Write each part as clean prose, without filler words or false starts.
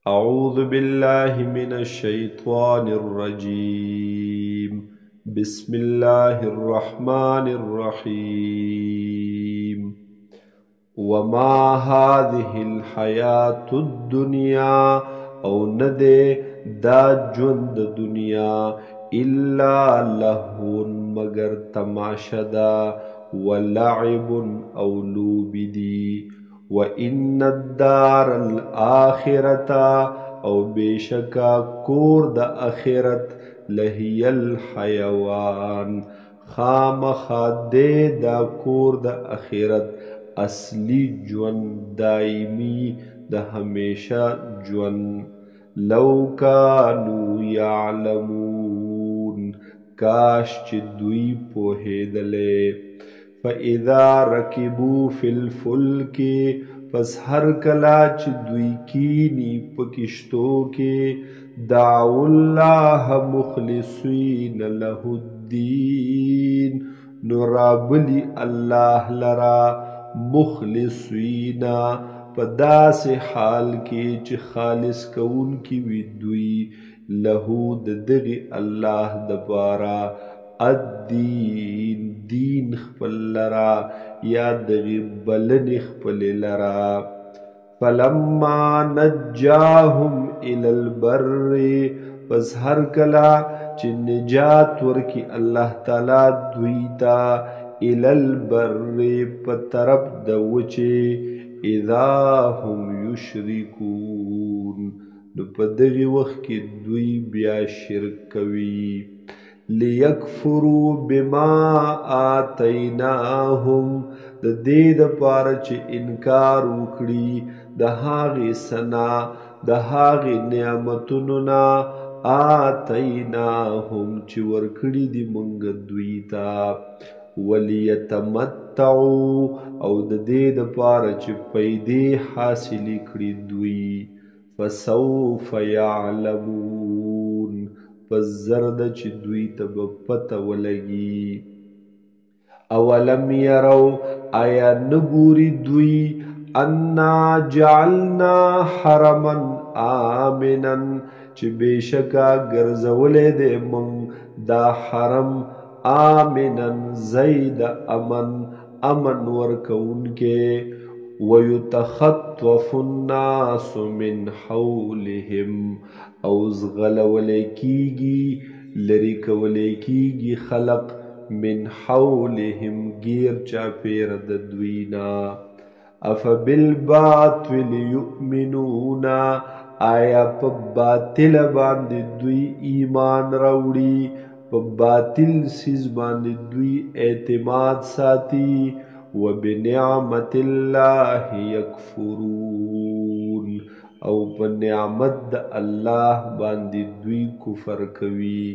أعوذ بالله من الشيطان الرجيم. بسم الله الرحمن الرحيم. وما هذه الحياة الدنيا او ندے دا جوند دنیا الا لهو مگر تماشا دا ولعب او لوب دی وان الدار الاخرة او بیشکا کور دا اخرت لهی الحیوان خامخا دے دا کور دا اخرت اصلی جون دائمی د همیشه جون لو کانو یعلمون کاش چې دوی پوهیدلې فاذا رکبوا فی الفلک پس هر کلا چې دوی کینی په کشتو کې دعوا الله مخلصین له الدین نو رابلی الله لرا مخلصینا په داسې حال کې چې خالص کون کی وي دوی له د دغه الله د پاره الدین دین خپل لرا یا دغه بلن خپل لرا فلما نجاهم الى البر پس هر کلا چې نجات ورکی الله تعالی دوی ته الى البر پترب دوچه اذا هم یشرکون نو په دغه وخت کې دوی بیا شرک کوي لیکفروا بما آتیناهم د دې دپاره چې انکار وکړي د هغې سنا د هغې نعمتونو نه آتیناهم چې ورکړي دي موږ دوی ته ولیتمتعوا او د دې دپاره چې پیدې حاصلې کړي دوی فسوف یعلمون پس زر ده چې دوی ته به پته ولګي اولم یرو آیا نګوري دوی انا جعلنا حرما آمنا چې بېشکه ګرځولی دی موږ دا حرم آمنن زید امن ورکونکے ویتخطف الناس من حولهم او زغلولی کیگی لرکولی کیگی خلق من حولهم گیر چاپیر د دوینا افبالباطل یؤمنون آیا په باطل باندې دوی ایمان راوړي په باطل سیز باندې دوی اعتماد ساتي وبنعمت الله یکفرون او په نعمت د الله باندې دوی کفر کوي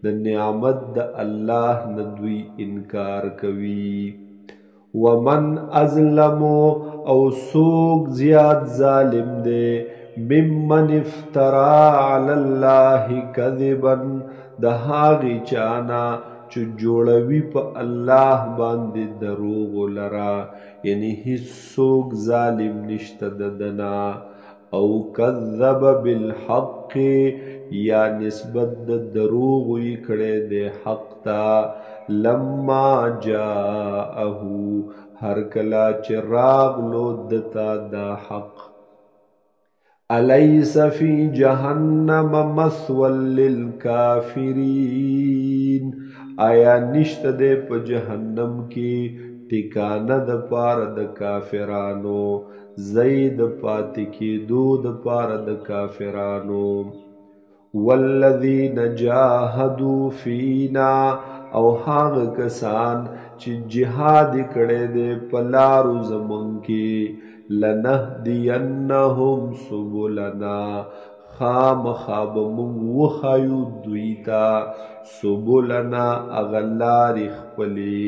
د نعمت د الله نه دوی انکار کوي ومن ازلم او سوق زیاد ظالم دے ممن افترا علی الله کذبا د هغې چانا چې جوړوي په الله باندې دروغ لرا یعنی هیڅوک ظالم نشته د دنا او کذب بالحق یا نسبت د دروغ یې کړی دی حق ته لما جاءه هر کله چې راغلو دته دا حق الیس فی جهنم مثوی للکافرین آیا نشته دی په جهنم کې ټکانه د پاره د کافرانو ځای د پاتې کېدو د پاره د کافرانو والذین جاهدوا فینا او هغه کسان چې جهاد کړی دی په لارو زمونږ کې لنهدینهم سبلنا خامخا به موږ وښایو دوی ته سبلنا هغه لارې خپلې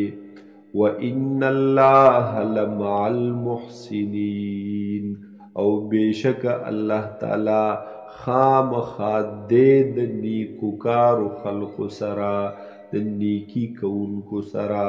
وان الله لمع المحسنین او بېشکه الله تعالی خامخا دې د نیکوکارو خلقو سره د نیکي کوونکو سره